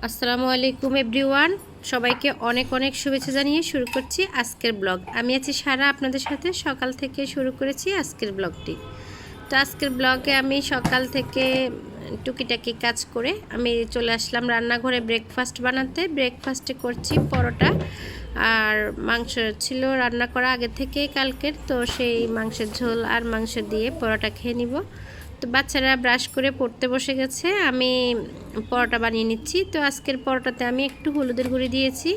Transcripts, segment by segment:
আসসালামু আলাইকুম এভরিওয়ান, সবাইকে অনেক অনেক শুভেচ্ছা জানিয়ে শুরু করছি আজকের ব্লগ। আমি আছি সারা, আপনাদের সাথে সকাল থেকে শুরু করেছি আজকের ব্লগটি। তো আজকের ব্লগে আমি সকাল থেকে টুকিটাকি কাজ করে আমি চলে আসলাম রান্নাঘরে ব্রেকফাস্ট বানাতে। ব্রেকফাস্টে করছি পরোটা, আর মাংস ছিল রান্না করা আগে থেকে কালকের, তো সেই মাংসের ঝোল আর মাংস দিয়ে পরোটা খেয়ে নিব। তো বাচ্চারা ব্রাশ করে পড়তে বসে গেছে, আমি পরোটা বানিয়ে নিচ্ছি। তো আজকের পরোটাতে আমি একটু হলুদের গুঁড়ি দিয়েছি।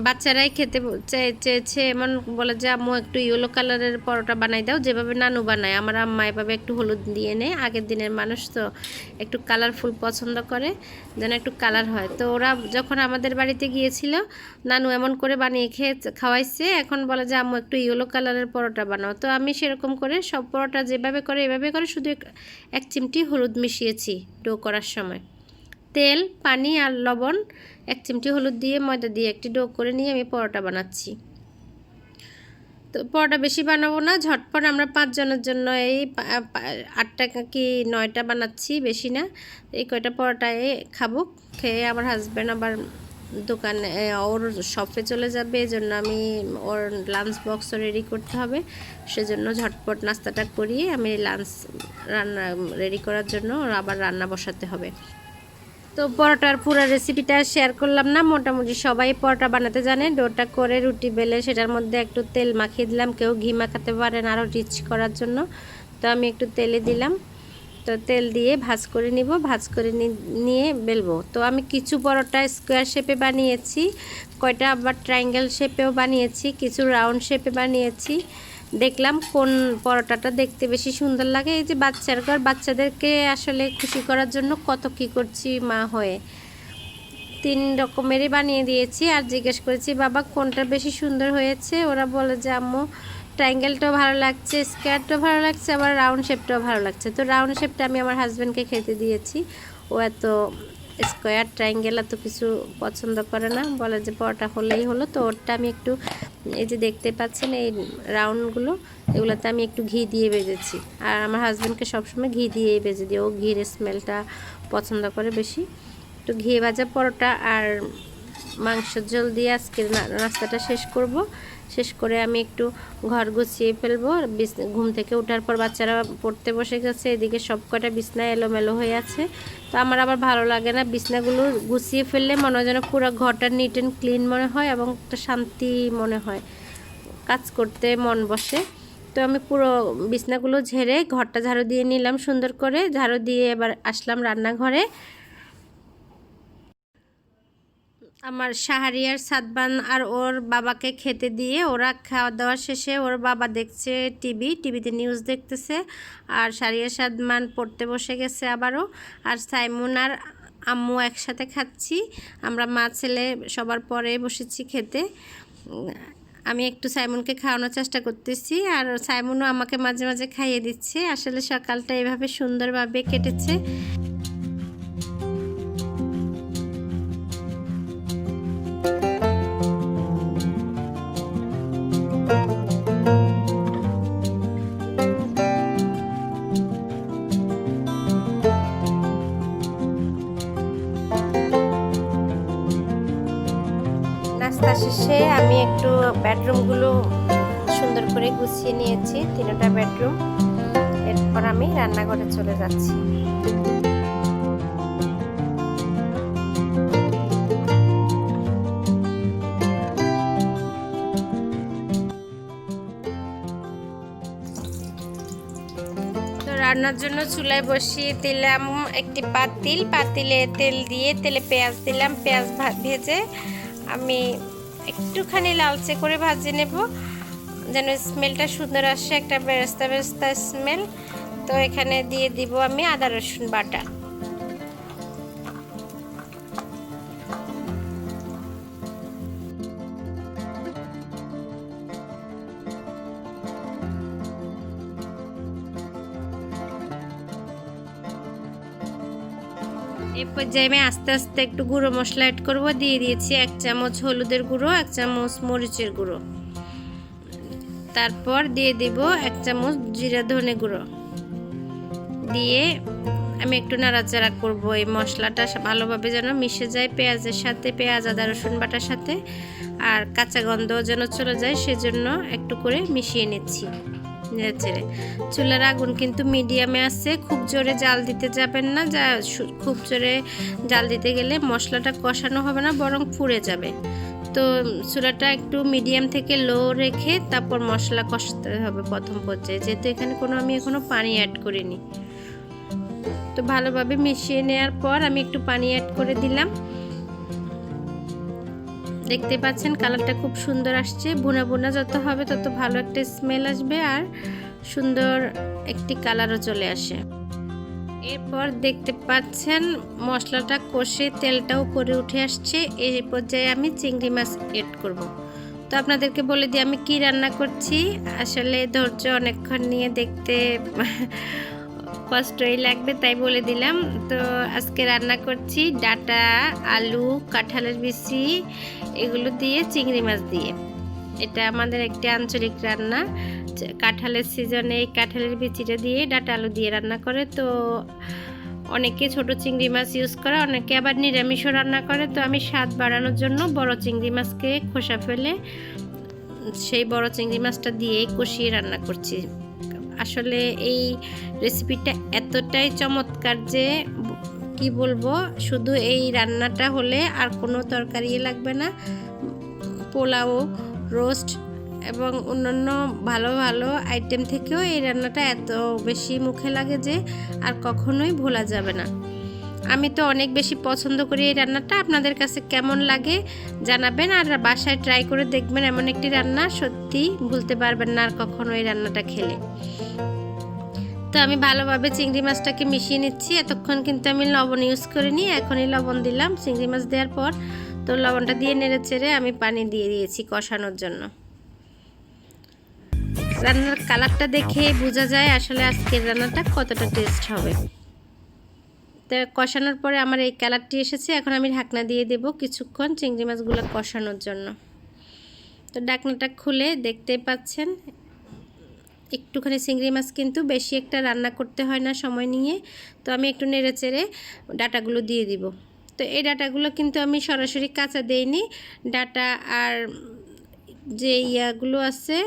বাচ্চারাই খেতে চেয়েছে, এমন বলে যে আম্মু একটু ইয়েলো কালারের পরোটা বানাই দাও, যেভাবে নানু বানায়। আমার আম্মা এভাবে একটু হলুদ দিয়ে নেয়, আগের দিনের মানুষ তো একটু কালারফুল পছন্দ করে, যেন একটু কালার হয়। তো ওরা যখন আমাদের বাড়িতে গিয়েছিল, নানু এমন করে বানিয়ে খাওয়াইছে, এখন বলে যে আম্মু একটু ইয়েলো কালারের পরোটা বানাও। তো আমি সেরকম করে সব পরোটা যেভাবে করে এভাবে করে শুধু এক চিমটি হলুদ মিশিয়েছি ডো করার সময়। তেল, পানি আর লবণ, এক চিমটি হলুদ দিয়ে ময়দা দিয়ে একটি ডো করে নিয়ে আমি পরোটা বানাচ্ছি। তো পরোটা বেশি বানাবো না, ঝটপট আমরা 5 জনের জন্য এই 8টা কি 9টা বানাচ্ছি, বেশি না। এই কয়টা পরোটায় খাবো। খেয়ে আমার হাজব্যান্ড আবার দোকানে ওর শপে চলে যাবে, এই জন্য আমি ওর লাঞ্চ বক্সও রেডি করতে হবে। সেজন্য ঝটপট নাস্তাটা করিয়ে আমি লাঞ্চ রান্না রেডি করার জন্য ওর আবার রান্না বসাতে হবে। তো পরোটার পুরো রেসিপিটা শেয়ার করলাম না, মোটামুটি সবাই পরোটা বানাতে জানে। ডোটা করে রুটি বেলে সেটার মধ্যে একটু তেল মাখিয়ে দিলাম, কেউ ঘি মাখাতে পারেন আরও রিচ করার জন্য। তো আমি একটু তেলে দিলাম, তো তেল দিয়ে ভাজ করে নিব, ভাজ করে নিয়ে বেলবো। তো আমি কিছু পরোটা স্কোয়ার শেপে বানিয়েছি, কয়টা আবার ট্রায়াঙ্গেল শেপেও বানিয়েছি, কিছু রাউন্ড শেপে বানিয়েছি। দেখলাম কোন পরোটাটা দেখতে বেশি সুন্দর লাগে। এই যে বাচ্চাদেরকে আসলে খুশি করার জন্য কত কি করছি মা হয়ে, 3 রকমেরই বানিয়ে দিয়েছি। আর জিজ্ঞেস করেছি বাবা কোনটা বেশি সুন্দর হয়েছে, ওরা বলে যে আম্মু ট্রায়াঙ্গেলটাও ভালো লাগছে, স্কোয়ারটাও ভালো লাগছে, আবার রাউন্ড শেপটাও ভালো লাগছে। তো রাউন্ড শেপটা আমি আমার হাজব্যান্ডকে খেতে দিয়েছি, ও এত স্কোয়ার ট্রায়াঙ্গেল এত কিছু পছন্দ করে না, বলে যে পরোটা হলেই হলো। তো ওরটা আমি একটু, এই যে দেখতে পাচ্ছেন এই রাউন্ডগুলো, এগুলোতে আমি একটু ঘি দিয়ে ভেজেছি। আর আমার হাজব্যান্ডকে সবসময় ঘি দিয়েই ভেজে দিই, ও ঘির স্মেলটা পছন্দ করে বেশি। একটু ঘি ভাজা পরোটা আর মাংসের ঝোল দিয়ে আজকের নাস্তাটা শেষ করব। শেষ করে আমি একটু ঘর গুছিয়ে ফেলবো। ঘুম থেকে ওঠার পর বাচ্চারা পড়তে বসে গেছে, এদিকে সব কটা বিছনা এলোমেলো হয়ে আছে। তো আমার আবার ভালো লাগে না, বিছনাগুলো গুছিয়ে ফেললে মনে হয় যেন পুরো ঘরটা নিট অ্যান্ড ক্লিন মনে হয় এবং একটা শান্তি মনে হয়, কাজ করতে মন বসে। তো আমি পুরো বিছনাগুলো ঝেড়ে ঘরটা ঝাড়ু দিয়ে নিলাম, সুন্দর করে ঝাড়ু দিয়ে এবার আসলাম রান্নাঘরে। আমার শাহরিয়ার, সাদবান আর ওর বাবাকে খেতে দিয়ে ওরা খাওয়া দাওয়া শেষে ওর বাবা দেখছে টিভিতে নিউজ দেখতেছে, আর শাহরিয়ার সাদমান পড়তে বসে গেছে আবারও। আর সাইমুন আর আম্মু একসাথে খাচ্ছি, আমরা মা ছেলে সবার পরে বসেছি খেতে। আমি একটু সাইমুনকে খাওয়ানোর চেষ্টা করতেছি, আর সাইমুনও আমাকে মাঝে মাঝে খাইয়ে দিচ্ছে। আসলে সকালটা এভাবে সুন্দরভাবে কেটেছে। নাস্তা শেষে আমি একটু বেডরুমগুলো সুন্দর করে গুছিয়ে নিয়েছি, 3টা বেডরুম। এরপর আমি রান্নাঘরে চলে যাচ্ছি। তো রান্নার জন্য চুলায় বসিয়ে দিলাম একটি পাতিলে তেল দিয়ে, তেলে পেঁয়াজ দিলাম। পেঁয়াজ ভেজে আমি একটুখানি লালচে করে ভাজে নেব, যেন স্মেলটা সুন্দর আসে, একটা বেরেস্তা বেরেস্তা স্মেল। তো এখানে দিয়ে দিব আমি আদা রসুন বাটা। এই পর্যায়ে আমি আস্তে আস্তে একটু গুঁড়ো মশলা অ্যাড করবো। দিয়ে দিয়েছি 1 চামচ হলুদের গুঁড়ো, 1 চামচ মরিচের গুঁড়ো, তারপর দিয়ে দিব 1 চামচ জিরা ধনে গুঁড়ো, দিয়ে আমি একটু নাড়াচাড়া করব এই মশলাটা ভালোভাবে যেন মিশে যায় পেঁয়াজের সাথে, পেঁয়াজ আদা রসুন বাটার সাথে, আর কাঁচা গন্ধ যেন চলে যায় সেজন্য একটু করে মিশিয়ে নিচ্ছি নেড়েচেড়ে। চুলার আগুন কিন্তু মিডিয়ামে আছে, খুব জোরে জাল দিতে যাবেন না, খুব জোরে জাল দিতে গেলে মশলাটা কষানো হবে না, বরং পুড়ে যাবে। তো চুলাটা একটু মিডিয়াম থেকে লো রেখে তারপর মশলা কষাতে হবে প্রথম পর্যায়ে, যেহেতু এখানে আমি এখনো পানি অ্যাড করিনি। তো ভালোভাবে মিশিয়ে নেওয়ার পর আমি একটু পানি অ্যাড করে দিলাম। দেখতে পাচ্ছেন কালারটা খুব সুন্দর আসছে, ভুনা ভুনা যত হবে তত ভালো একটা স্মেল আসবে আর সুন্দর একটি কালারও চলে আসে। এরপর দেখতে পাচ্ছেন মশলাটা কষে তেলটাও উপরে উঠে আসছে, এই পর্যায়ে আমি চিংড়ি মাছ এড করব। তো আপনাদেরকে বলে দিই আমি কি রান্না করছি, আসলে ধৈর্য অনেকক্ষণ নিয়ে দেখতে কষ্টই লাগবে, তাই বলে দিলাম। তো আজকে রান্না করছি ডাটা, আলু, কাঁঠালের বিচি এগুলো দিয়ে চিংড়ি মাছ দিয়ে। এটা আমাদের একটি আঞ্চলিক রান্না, কাঁঠালের সিজনে এই কাঁঠালের বিচিটা দিয়ে ডাটা আলু দিয়ে রান্না করে। তো অনেকে ছোট চিংড়ি মাছ ইউজ করে, অনেকে আবার নিরামিষও রান্না করে। তো আমি স্বাদ বাড়ানোর জন্য বড় চিংড়ি মাছকে খোসা ফেলে সেই বড় চিংড়ি মাছটা দিয়ে কষিয়ে রান্না করছি। আসলে এই রেসিপিটা এতটাই চমৎকার যে কি বলবো, শুধু এই রান্নাটা হলে আর কোনো তরকারি লাগবে না, পোলাও, রোস্ট এবং অন্যান্য ভালো ভালো আইটেম থেকেও এই রান্নাটা এত বেশি মুখে লাগে যে আর কখনোই ভোলা যাবে না। আমি তো অনেক বেশি পছন্দ করি এই রান্নাটা, আপনাদের কাছে কেমন লাগে জানাবেন, আর বাসায় ট্রাই করে দেখবেন। এমন একটি রান্না সত্যি ভুলতে পারবেন না আর কখনো এই রান্নাটা খেলে। তো আমি ভালোভাবে চিংড়ি মাছটাকে মিশিয়ে নিচ্ছি। এতক্ষণ কিন্তু আমি লবণ ইউজ করিনি, এখনই লবণ দিলাম চিংড়ি মাছ দেওয়ার পর। তো লবণটা দিয়ে নেড়ে চেড়ে আমি পানি দিয়ে দিয়েছি কষানোর জন্য। রান্নার কালারটা দেখে বোঝা যায় আসলে আজকের রান্নাটা কতটা টেস্ট হবে। তো কষানোর পরে আমার এই কালারটি এসেছে, এখন আমি ঢাকনা দিয়ে দেব কিছুক্ষণ চিংড়ি মাছগুলো কষানোর জন্য। তো ঢাকনাটা খুলে দেখতেই পাচ্ছেন একটুখানি চিংড়ি মাছ কিন্তু বেশি একটা রান্না করতে হয় না সময় নিয়ে। তো আমি একটু নেড়ে চেড়ে ডাটাগুলো দিয়ে দিব। তো এই ডাটাগুলো কিন্তু আমি সরাসরি কাঁচা দেইনি, ডাটা আর যে ইয়াগুলো আছে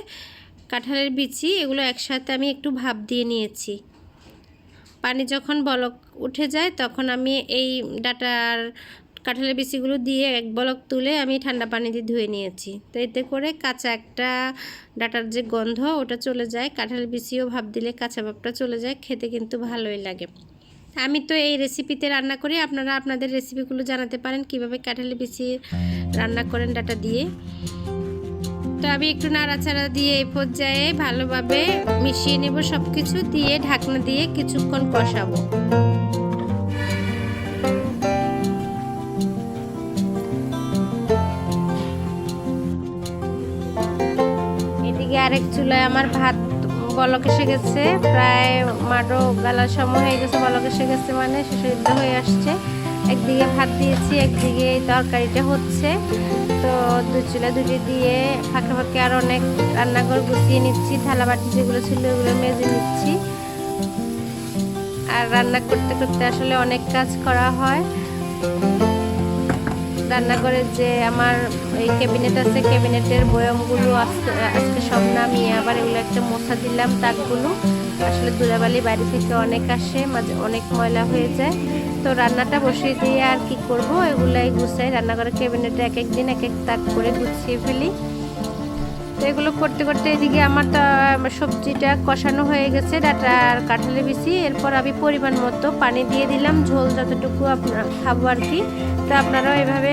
কাঁঠালের বিচি এগুলো একসাথে আমি একটু ভাপ দিয়ে নিয়েছি। পানি যখন বলক উঠে যায় তখন আমি এই ডাটা আর কাঁঠালের বিচিগুলো দিয়ে এক বলক তুলে আমি ঠান্ডা পানি দিয়ে ধুয়ে নিয়েছি। তো এতে করে কাঁচা একটা ডাটার যে গন্ধ ওটা চলে যায়, কাঁঠালের বিচিও ভাপ দিলে কাঁচা ভাবটা চলে যায়, খেতে কিন্তু ভালোই লাগে। আমি তো এই রেসিপিতে রান্না করি, আপনারা আপনাদের রেসিপিগুলো জানাতে পারেন কিভাবে কাঁঠালের বিচি রান্না করেন ডাটা দিয়ে। তো আমি একটু নাড়াচাড়া দিয়ে এই পর্যায়ে ভালোভাবে মিশিয়ে নেব, সব কিছু দিয়ে ঢাকনা দিয়ে কিছুক্ষণ কষাবো। এদিকে আরেক চুলায় আমার ভাত বলক এসে গেছে, প্রায় মাডো গালার সময় হয়ে গেছে, বলক এসে গেছে মানে সিদ্ধ হয়ে আসছে। একদিকে ভাত দিয়েছি, একদিকে এই তরকারিটা হচ্ছে। তো দুই চুলা দুটি দিয়ে ফাঁকে ফাঁকে আর অনেক রান্নাঘর গুছিয়ে নিচ্ছি, থালা বাটি যেগুলো ছিল ওগুলো মেজে নিচ্ছি। আর রান্না করতে করতে আসলে অনেক কাজ করা হয়। রান্নাঘরে যে আমার এই ক্যাবিনেট আছে, ক্যাবিনেটের বয়মগুলো আজকে সব নামিয়ে আবার এগুলো একটা মোছা দিলাম। তাকগুলো আসলে ধুলাবালি বাড়ি থেকে অনেক আসে, মাঝে অনেক ময়লা হয়ে যায়। তো রান্নাটা বসিয়ে দিয়ে আর কি করব, এগুলাই গুছাই। রান্নাঘরের ক্যাবিনেটে এক এক দিন এক এক তাক করে গুছিয়ে ফেলি। তো এগুলো করতে করতে এদিকে আমার তো সবজিটা কষানো হয়ে গেছে, ডাটা আর কাঁঠালের বিচি। এরপর আমি পরিমাণ মতো পানি দিয়ে দিলাম, ঝোল যতটুকু আপনার খাবো আর কি। তো আপনারাও এভাবে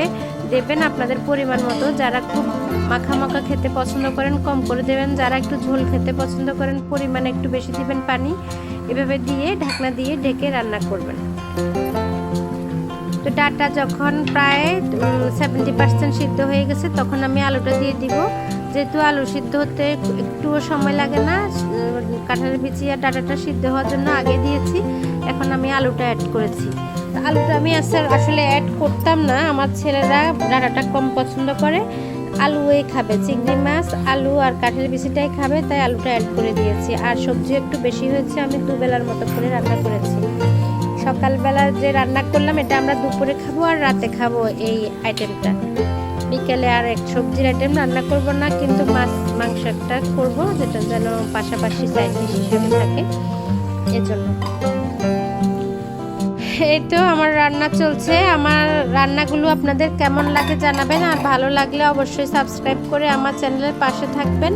দেবেন আপনাদের পরিমাণ মতো। যারা খুব মাখা মাখা খেতে পছন্দ করেন কম করে দেবেন, যারা একটু ঝোল খেতে পছন্দ করেন পরিমাণ একটু বেশি দিবেন পানি। এভাবে দিয়ে ঢাকনা দিয়ে ঢেকে রান্না করবেন। তো ডাটা যখন প্রায় 70% সিদ্ধ হয়ে গেছে তখন আমি আলুটা দিয়ে দিব। যেহেতু আলু সিদ্ধ হতে একটুও সময় লাগে না, কাঁঠালের বিচি আর ডাটাটা সিদ্ধ হওয়ার জন্য আগে দিয়েছি, এখন আমি আলুটা অ্যাড করেছি। আলুটা আমি আসলে অ্যাড করতাম না, আমার ছেলেরা ডাটাটা কম পছন্দ করে, আলুই খাবে, চিংড়ি মাছ আলু আর কাঁঠালের বিচিটাই খাবে, তাই আলুটা অ্যাড করে দিয়েছি। আর সবজি একটু বেশি হয়েছে, আমি দুবেলার মতো করে রান্না করেছি। সকালবেলা যে রান্না করলাম এটা আমরা দুপুরে খাবো আর রাতে খাবো এই আইটেমটা। বিকেলে আর এক সবজির আইটেম রান্না করব না, কিন্তু মাছ মাংস একটা করবো, যেটা যেন পাশাপাশি সাইড ডিশ হিসেবে থাকে, এজন্য। এই তো আমার রান্না চলছে। আমার রান্নাগুলো আপনাদের কেমন লাগে জানাবেন, আর ভালো লাগলে অবশ্যই সাবস্ক্রাইব করে আমার চ্যানেলের পাশে থাকবেন,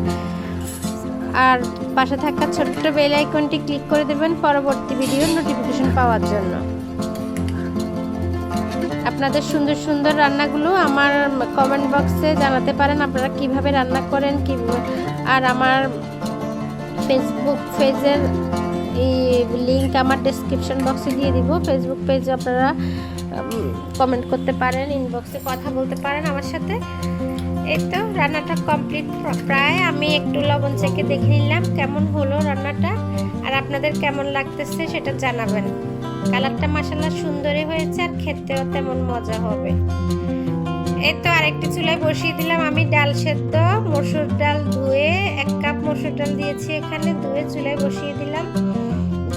আর পাশে থাকা ছোট্ট বেল আইকনটি ক্লিক করে দেবেন পরবর্তী ভিডিওর নোটিফিকেশন পাওয়ার জন্য। আপনাদের সুন্দর সুন্দর রান্নাগুলো আমার কমেন্ট বক্সে জানাতে পারেন, আপনারা কিভাবে রান্না করেন আর আমার ফেসবুক পেজের এই লিংক আমার ডেসক্রিপশন বক্সে দিয়ে দিব। ফেসবুক পেজে আপনারা কমেন্ট করতে পারেন, ইনবক্সে কথা বলতে পারেন আমার সাথে। এই তো রান্নাটা কমপ্লিট প্রায়। আমি একটু লবণ চেখে দেখে নিলাম কেমন হলো রান্নাটা, আর আপনাদের কেমন লাগতেছে সেটা জানাবেন। কালারটা মাশাআল্লাহ সুন্দরই হয়েছে, আর খেতেও তেমন মজা হবে। এই তো আরেকটি চুলায় বসিয়ে দিলাম আমি ডাল সেদ্ধ। মসুর ডাল ধুয়ে 1 কাপ মসুর ডাল দিয়েছি এখানে, ধুয়ে চুলায় বসিয়ে দিলাম।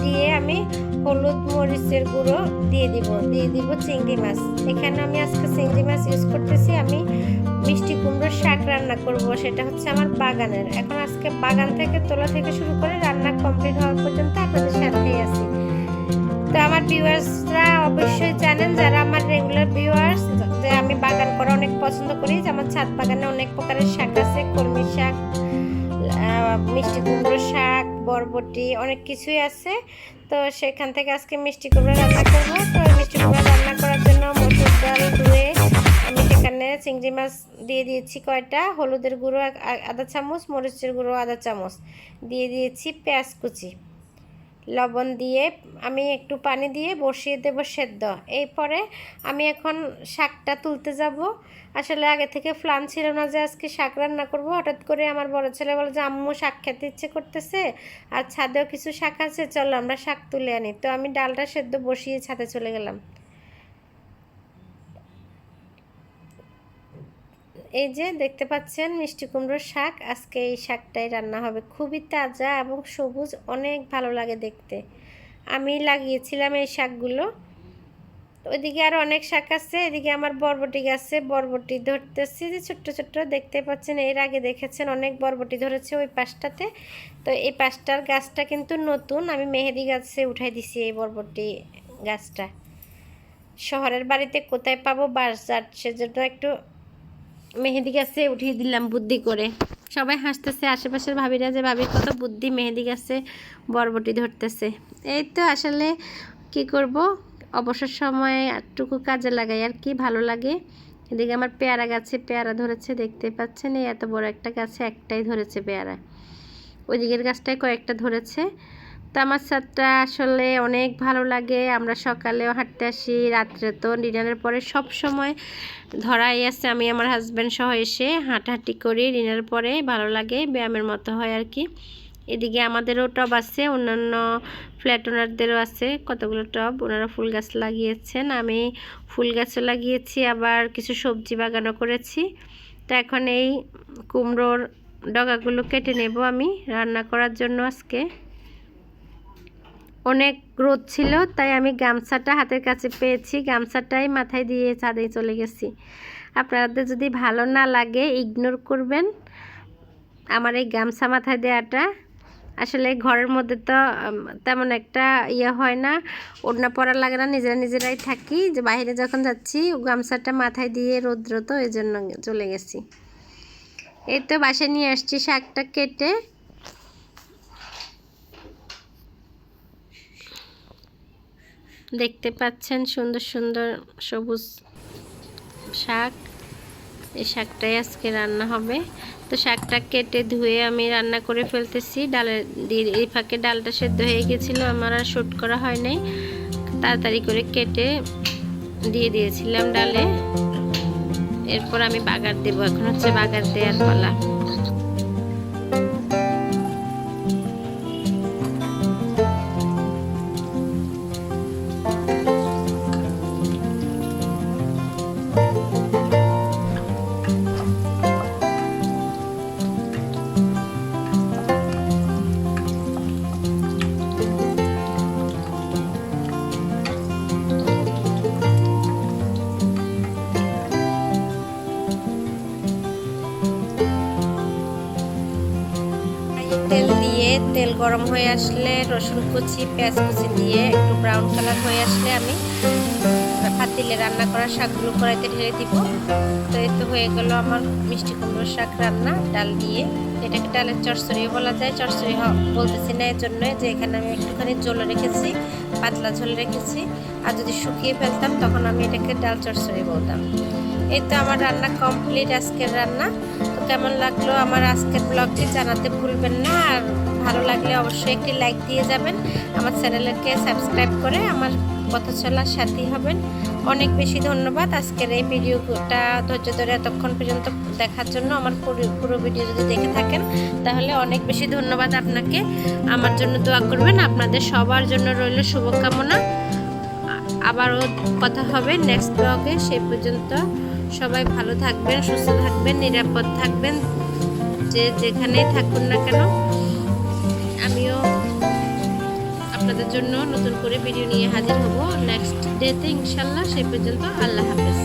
দিয়ে আমি হলুদ মরিচের গুঁড়ো দিয়ে দিব চিংড়ি মাছ। এখানে আমি আজকে চিংড়ি মাছ ইউজ করতেছি। আমি মিষ্টি কুমড়োর শাক রান্না করব, সেটা হচ্ছে আমার বাগানের। এখন আজকে বাগান থেকে তোলা থেকে শুরু করে রান্না কমপ্লিট হওয়া পর্যন্ত আপনাদের সাথেই আছি। তো আমার ভিউয়ার্সরা অবশ্যই জানেন, যারা আমার রেগুলার ভিউয়ার্স, যে আমি বাগান করা অনেক পছন্দ করি। যে আমার ছাদ বাগানে অনেক প্রকারের শাক আছে, কলমি শাক, মিষ্টি কুমড়ো শাক, বরবটি, অনেক কিছুই আছে। তো সেখান থেকে আজকে মিষ্টি কুমড়ো রান্না করবো। তো মিষ্টি কুমড়ো রান্না করার জন্য মসুর ডাল ধুয়ে আমি সেখানে চিংড়ি মাছ দিয়ে দিয়েছি কয়টা, হলুদের গুঁড়ো 1/2 চামচ, মরিচের গুঁড়ো 1/2 চামচ, দিয়ে দিয়েছি পেঁয়াজ কুচি, লবণ দিয়ে আমি একটু পানি দিয়ে বসিয়ে দেব সেদ্ধ। এরপরে আমি এখন শাকটা তুলতে যাব। আসলে আগে থেকে প্ল্যান ছিল না যে আজকে শাক রান্না করব। হঠাৎ করে আমার বড় ছেলে বলে যে আম্মু শাক খেতে ইচ্ছে করতেছে, আর ছাদেও কিছু শাক আছে, চলো আমরা শাক তুলে আনি। তো আমি ডালটা সেদ্ধ বসিয়ে ছাদে চলে গেলাম। এই যে দেখতে পাচ্ছেন মিষ্টি কুমড়োর শাক। আজকে এই শাকটাই রান্না হবে, খুবই তাজা এবং সবুজ, অনেক ভালো লাগে দেখতে। আমি লাগিয়েছিলাম এই শাকগুলো। ওইদিকে আরও অনেক শাক আছে, এদিকে আমার বরবটি গাছে বরবটি ধরতেছি, যে ছোট্ট ছোট্ট দেখতে পাচ্ছেন। এর আগে দেখেছেন অনেক বরবটি ধরেছে ওই পাশটাতে। তো এই পাশটার গাছটা কিন্তু নতুন, আমি মেহেদি গাছে উঠাই দিছি এই বরবটি গাছটা। শহরের বাড়িতে কোথায় পাবো বাজার, সেজন্য একটু মেহেদি গাছে উঠিয়ে দিলাম বুদ্ধি করে। সবাই হাসতেছে আশেপাশের ভাবিরা, যে ভাবির কত বুদ্ধি, মেহেদি গাছে বরবটি ধরতেছে। এই তো আসলে কি করব, অবসর সময়ে একটুকু কাজে লাগাই আর কি, ভালো লাগে। এদিকে আমার পেয়ারা গাছে পেয়ারা ধরেছে, দেখতে পাচ্ছেন। এই এত বড় একটা গাছে একটাই ধরেছে পেয়ারা, ওইদিকের গাছটায় কয়েকটা ধরেছে। তো আমার ছাদটা আসলে অনেক ভালো লাগে। আমরা সকালেও হাঁটতে আসি, রাত্রে তো ডিনারের পরে সব সময় ধরাই আছে। আমি আমার হাজব্যান্ড সহ এসে হাঁটাহাঁটি করি ডিনারের পরে, ভালো লাগে, ব্যায়ামের মতো হয় আর কি। এদিকে আমাদেরও টব আছে, অন্যান্য ফ্ল্যাট ওনারদেরও আছে কতগুলো টব, ওনারা ফুল গাছ লাগিয়েছেন। আমি ফুল গাছও লাগিয়েছি, আবার কিছু সবজি বাগানও করেছি। তো এখন এই কুমড়োর ডগাগুলো কেটে নেব আমি রান্না করার জন্য। আজকে অনেক রোদ ছিল, তাই আমি গামছাটা হাতের কাছে পেয়েছি, গামছাটাই মাথায় দিয়ে ছাদে চলে গেছি। আপনাদের যদি ভালো না লাগে ইগনোর করবেন আমার এই গামছা মাথায় দেওয়াটা। আসলে ঘরের মধ্যে তো তেমন একটা ইয়ে হয় না, ওড়না পরা লাগে না, নিজেরাই থাকি। যে বাইরে যখন যাচ্ছি গামছাটা মাথায় দিয়ে রৌদ্র, তো এই জন্য চলে গেছি। এই তো বাসায় নিয়ে আসছি শাকটা কেটে। দেখতে পাচ্ছেন সুন্দর সুন্দর সবুজ শাক, এই শাকটাই আজকে রান্না হবে। তো শাকটা কেটে ধুয়ে আমি রান্না করে ফেলতেছি। ডালের এই ফাঁকে ডালটা সেদ্ধ হয়ে গেছিলো, আমার আর শুট করা হয় নাই, তাড়াতাড়ি করে কেটে দিয়ে দিয়েছিলাম ডালে। এরপর আমি বাগার দেবো, এখন হচ্ছে বাগার দেওয়ার পালা। তেল গরম হয়ে আসলে রসুন কুচি পেঁয়াজ কুচি দিয়ে একটু ব্রাউন কালার হয়ে আসলে আমি পাতিলে রান্না করা শাকগুলো কড়াইতে ঢেলে দিব। তো এই তো হয়ে গেল আমার মিষ্টি কুমড়োর শাক রান্না ডাল দিয়ে। এটাকে ডালের চচ্চড়িও বলা যায়। চচ্চড়ি বলতেছি না এর জন্য যে এখানে আমি একটুখানি ঝোল রেখেছি, পাতলা ঝোল রেখেছি। আর যদি শুকিয়ে ফেলতাম তখন আমি এটাকে ডাল চচ্চড়ি বলতাম। এই তো আমার রান্না কমপ্লিট, আজকের রান্না। তো কেমন লাগলো আমার আজকের ব্লগটি জানাতে ভুলবেন না। আর ভালো লাগলে অবশ্যই একটি লাইক দিয়ে যাবেন। আমার চ্যানেলকে সাবস্ক্রাইব করে আমার কথা চলার সাথী হবেন। অনেক বেশি ধন্যবাদ আজকের এই ভিডিওটা ধৈর্য ধরে এতক্ষণ পর্যন্ত দেখার জন্য। আমার পুরো ভিডিও যদি দেখে থাকেন তাহলে অনেক বেশি ধন্যবাদ আপনাকে। আমার জন্য দোয়া করবেন। আপনাদের সবার জন্য রইল শুভকামনা। আবারও কথা হবে নেক্সট ব্লগে। সেই পর্যন্ত সবাই ভালো থাকবেন, সুস্থ থাকবেন, নিরাপদ থাকবেন, যে যেখানেই থাকুন না কেন। আমিও আপনাদের জন্য নতুন করে ভিডিও নিয়ে হাজির হব নেক্সট ডেতে ইনশাল্লাহ। সেই পর্যন্ত আল্লাহ হাফেজ।